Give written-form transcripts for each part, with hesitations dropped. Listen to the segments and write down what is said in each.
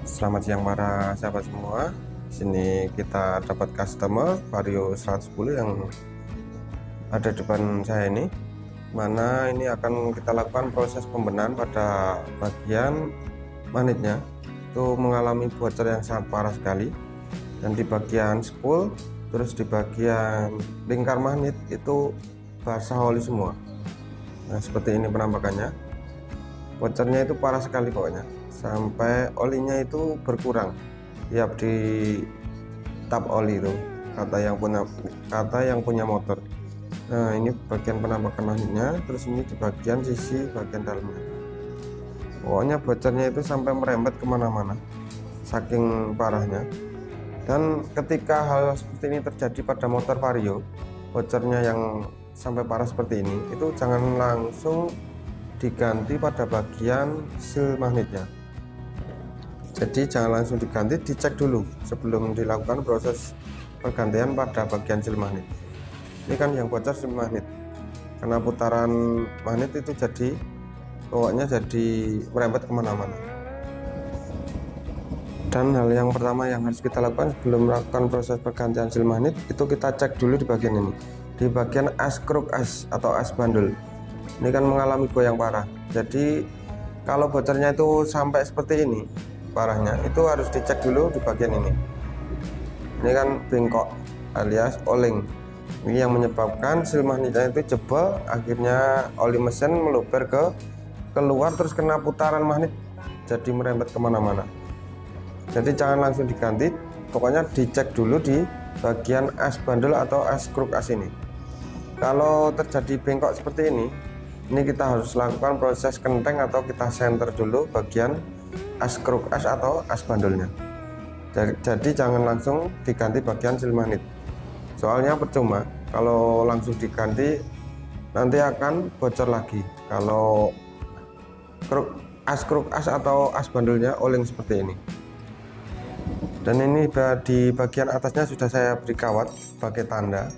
Selamat siang para sahabat semua. Sini kita dapat customer Vario 110 yang ada depan saya ini, mana ini akan kita lakukan proses pembenahan pada bagian magnetnya. Itu mengalami bocor yang sangat parah sekali, dan di bagian spool terus di bagian lingkar magnet itu basah oli semua. Nah, seperti ini penampakannya. Bocornya itu parah sekali pokoknya, sampai olinya itu berkurang tiap di tap oli itu, kata yang punya motor. Nah, ini bagian penampakan magnetnya, terus ini di bagian sisi bagian dalamnya. Pokoknya bocornya itu sampai merembet kemana-mana, saking parahnya. Dan ketika hal seperti ini terjadi pada motor Vario, bocornya yang sampai parah seperti ini, itu jangan langsung diganti pada bagian seal magnetnya. Jadi jangan langsung diganti, dicek dulu sebelum dilakukan proses pergantian pada bagian seal magnet. Ini kan yang bocor seal magnet, karena putaran magnet itu jadi pokoknya jadi merembet kemana-mana. Dan hal yang pertama yang harus kita lakukan sebelum melakukan proses pergantian seal magnet, itu kita cek dulu di bagian ini, di bagian as kruk as atau as bandul. Ini kan mengalami goyang parah. Jadi kalau bocornya itu sampai seperti ini parahnya, itu harus dicek dulu di bagian ini. Ini kan bengkok alias oleng. Ini yang menyebabkan seal magnetnya itu jebol, akhirnya oli mesin meluber keluar terus kena putaran magnet, jadi merembet kemana-mana. Jadi jangan langsung diganti, pokoknya dicek dulu di bagian as bandul atau as kruk as ini. Kalau terjadi bengkok seperti ini kita harus lakukan proses kenteng atau kita senter dulu bagian as kruk as atau as bandulnya. Jadi jangan langsung diganti bagian seal magnet, soalnya percuma kalau langsung diganti, nanti akan bocor lagi kalau kruk as atau as bandulnya oleng seperti ini. Dan ini di bagian atasnya sudah saya beri kawat pakai tanda.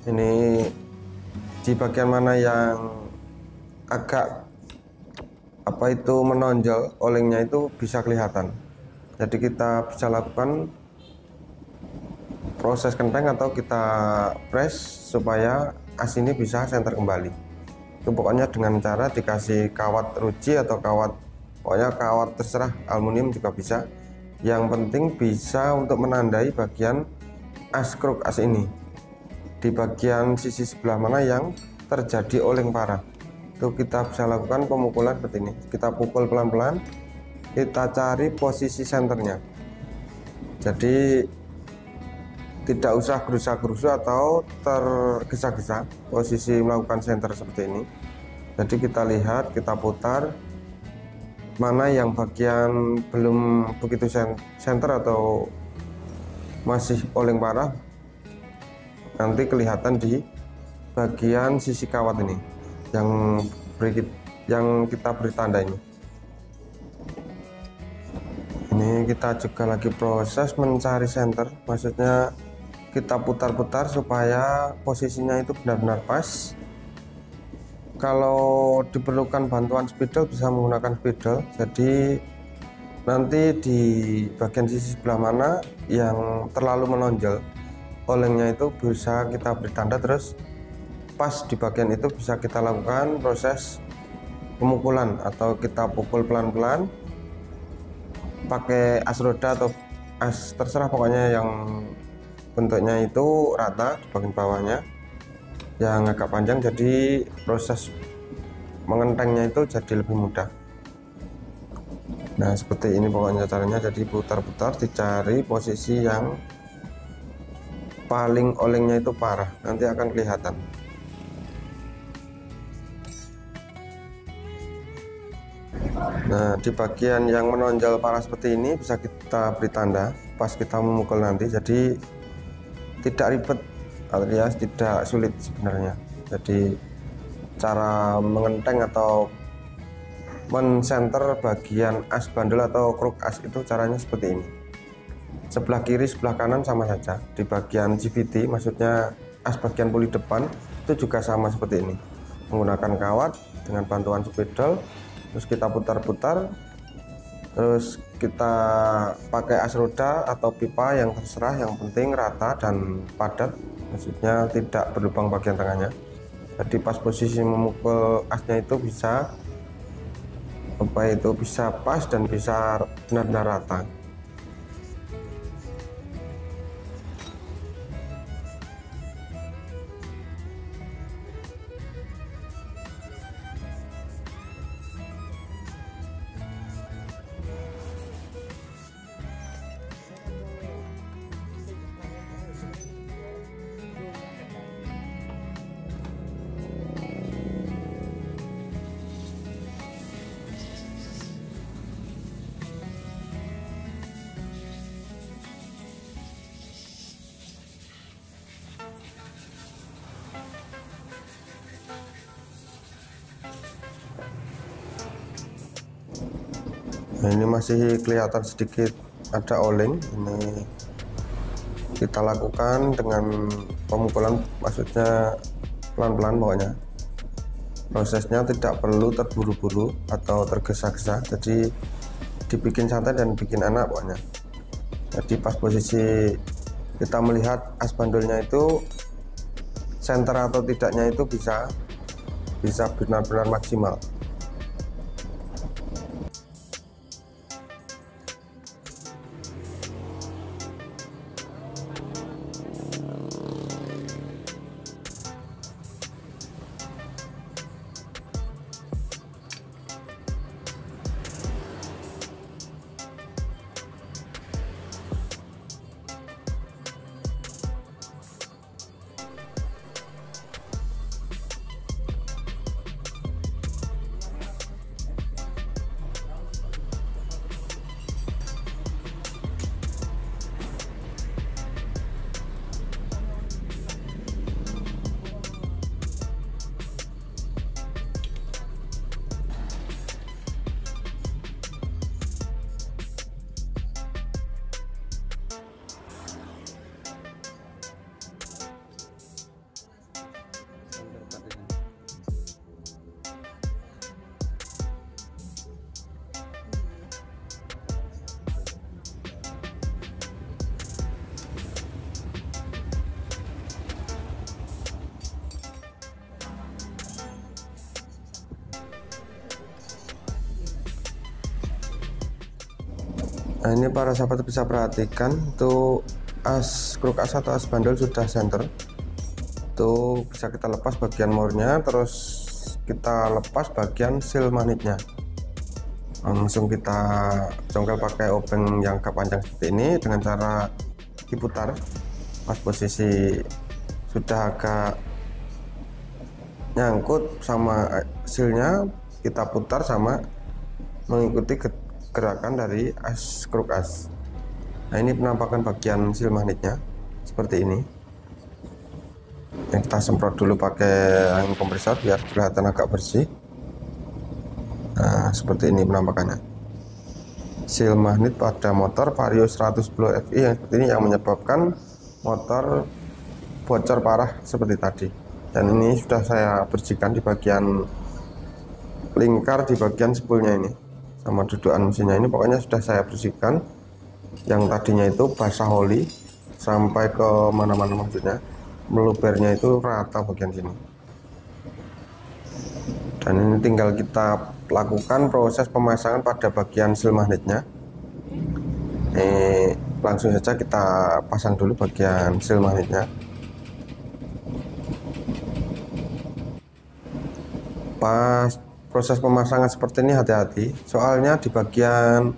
Ini di bagian mana yang agak menonjol olengnya itu bisa kelihatan. Jadi kita bisa lakukan proses kenteng atau kita press supaya as ini bisa senter kembali. Itu pokoknya dengan cara dikasih kawat ruji atau pokoknya kawat terserah, aluminium juga bisa. Yang penting bisa untuk menandai bagian as kruk as ini, di bagian sisi sebelah mana yang terjadi oleng parah. Itu kita bisa lakukan pemukulan seperti ini, kita pukul pelan-pelan, kita cari posisi senternya. Jadi tidak usah gerusa-gerusu atau tergesa-gesa posisi melakukan senter seperti ini. Jadi kita lihat, kita putar mana yang bagian belum begitu senter atau masih oleng parah, nanti kelihatan di bagian sisi kawat ini yang kita beri tanda ini. Ini kita juga lagi proses mencari senter, maksudnya kita putar-putar supaya posisinya itu benar-benar pas. Kalau diperlukan bantuan spidol bisa menggunakan spidol. Jadi nanti di bagian sisi sebelah mana yang terlalu menonjol olengnya itu bisa kita beri tanda, terus pas di bagian itu bisa kita lakukan proses pemukulan atau kita pukul pelan-pelan pakai as roda atau as terserah, pokoknya yang bentuknya itu rata di bagian bawahnya yang agak panjang, jadi proses mengentengnya itu jadi lebih mudah. Nah, seperti ini pokoknya caranya. Jadi putar-putar, dicari posisi yang paling olengnya itu parah, nanti akan kelihatan. Nah, di bagian yang menonjol parah seperti ini bisa kita beri tanda pas kita memukul nanti, jadi tidak ribet alias tidak sulit sebenarnya. Jadi cara mengenteng atau mensenter bagian as bandul atau kruk as itu caranya seperti ini. Sebelah kiri sebelah kanan sama saja. Di bagian GVT, maksudnya as bagian puli depan, itu juga sama seperti ini, menggunakan kawat dengan bantuan spidol, terus kita putar-putar Terus kita pakai as roda atau pipa yang terserah, yang penting rata dan padat, maksudnya tidak berlubang bagian tengahnya. Jadi pas posisi memukul asnya itu bisa bisa pas dan bisa benar-benar rata. Nah, ini masih kelihatan sedikit ada oleng. Ini kita lakukan dengan pemukulan, maksudnya pelan-pelan pokoknya. Prosesnya tidak perlu terburu-buru atau tergesa-gesa, jadi dibikin santai dan bikin enak pokoknya. Jadi pas posisi kita melihat as bandulnya itu center atau tidaknya itu bisa benar-benar maksimal. Nah, ini para sahabat bisa perhatikan tuh, as kruk as atau as bandul sudah center. Tuh bisa kita lepas bagian mornya, terus kita lepas bagian seal magnetnya. Langsung kita congkel pakai obeng yang jangka panjang seperti ini dengan cara diputar. Pas posisi sudah agak nyangkut sama sealnya, kita putar sama mengikuti gerakan dari as kruk as. Nah, ini penampakan bagian seal magnetnya seperti ini. Yang kita semprot dulu pakai angin kompresor biar kelihatan agak bersih. Nah, seperti ini penampakannya. Seal magnet pada motor Vario 110 Fi yang seperti ini yang menyebabkan motor bocor parah seperti tadi. Dan ini sudah saya bersihkan di bagian lingkar, di bagian spoolnya ini sama dudukan mesinnya ini, pokoknya sudah saya bersihkan. Yang tadinya itu basah oli sampai ke mana-mana, maksudnya melubernya itu rata bagian sini. Dan ini tinggal kita lakukan proses pemasangan pada bagian seal magnetnya. Langsung saja kita pasang dulu bagian seal magnetnya. Pas proses pemasangan seperti ini hati-hati, soalnya di bagian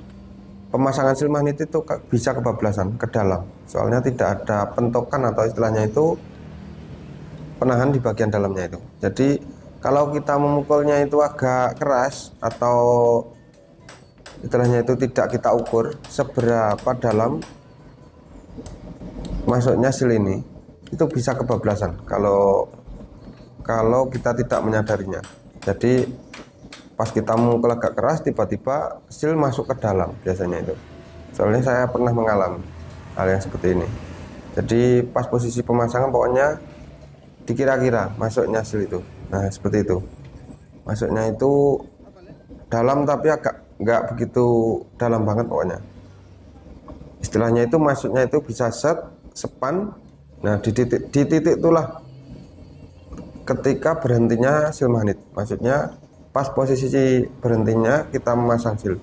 pemasangan seal magnet itu bisa kebablasan ke dalam, soalnya tidak ada pentokan atau istilahnya itu penahan di bagian dalamnya itu. Jadi kalau kita memukulnya itu agak keras atau istilahnya itu tidak kita ukur seberapa dalam masuknya seal ini, itu bisa kebablasan kalau kita tidak menyadarinya. Jadi pas kita memukul agak keras, tiba-tiba seal masuk ke dalam biasanya itu. Soalnya saya pernah mengalami hal yang seperti ini. Jadi pas posisi pemasangan pokoknya dikira-kira masuknya seal itu. Nah, seperti itu. Masuknya itu dalam tapi agak nggak begitu dalam banget pokoknya. Istilahnya itu masuknya itu bisa set, sepan. Nah di titik itulah ketika berhentinya seal magnet, maksudnya pas posisi berhentinya kita memasang seal.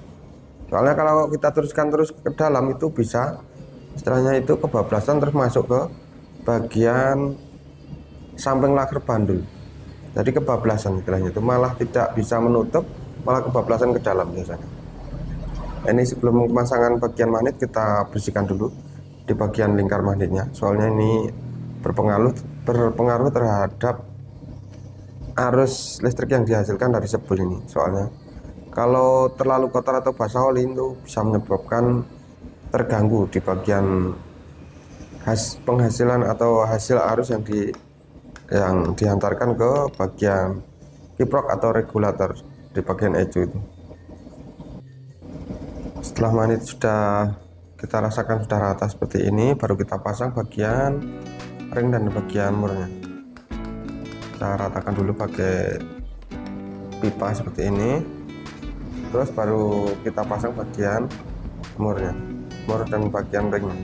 Soalnya kalau kita teruskan terus ke dalam itu bisa istilahnya itu kebablasan terus masuk ke bagian samping laker bandul. Jadi kebablasan istilahnya itu, malah tidak bisa menutup, malah kebablasan ke dalam biasanya. Ini sebelum pemasangan bagian magnet kita bersihkan dulu di bagian lingkar magnetnya, soalnya ini berpengaruh terhadap arus listrik yang dihasilkan dari sebul ini. Soalnya kalau terlalu kotor atau basah oli itu bisa menyebabkan terganggu di bagian penghasilan atau hasil arus yang dihantarkan ke bagian kiprok atau regulator di bagian ECU itu. Setelah magnet sudah kita rasakan sudah rata seperti ini, baru kita pasang bagian ring dan bagian murnya. Kita ratakan dulu pakai pipa seperti ini, terus baru kita pasang bagian mur dan bagian ringnya.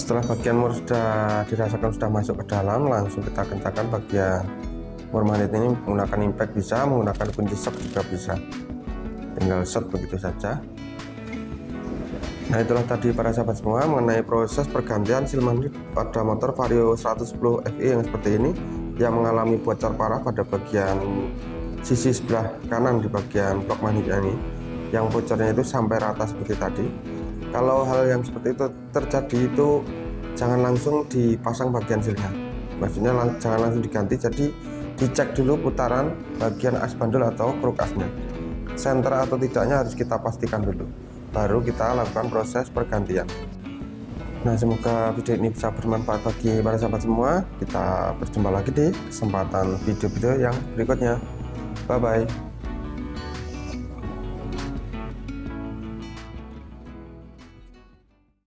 Setelah bagian mur sudah dirasakan sudah masuk ke dalam, langsung kita kencangkan bagian mur magnet ini menggunakan impact bisa, menggunakan kunci shock juga bisa, tinggal shot begitu saja. Nah itulah tadi para sahabat semua mengenai proses pergantian seal magnet pada motor Vario 110 FE yang seperti ini, yang mengalami bocor parah pada bagian sisi sebelah kanan di bagian blok magnetnya ini, yang bocornya itu sampai rata seperti tadi. Kalau hal yang seperti itu terjadi itu jangan langsung dipasang bagian sealnya, maksudnya jangan langsung diganti. Jadi dicek dulu putaran bagian as bandul atau kruk asnya, senter atau tidaknya harus kita pastikan dulu, baru kita lakukan proses pergantian. Nah semoga video ini bisa bermanfaat bagi para sahabat semua. Kita berjumpa lagi di kesempatan video-video yang berikutnya. Bye bye.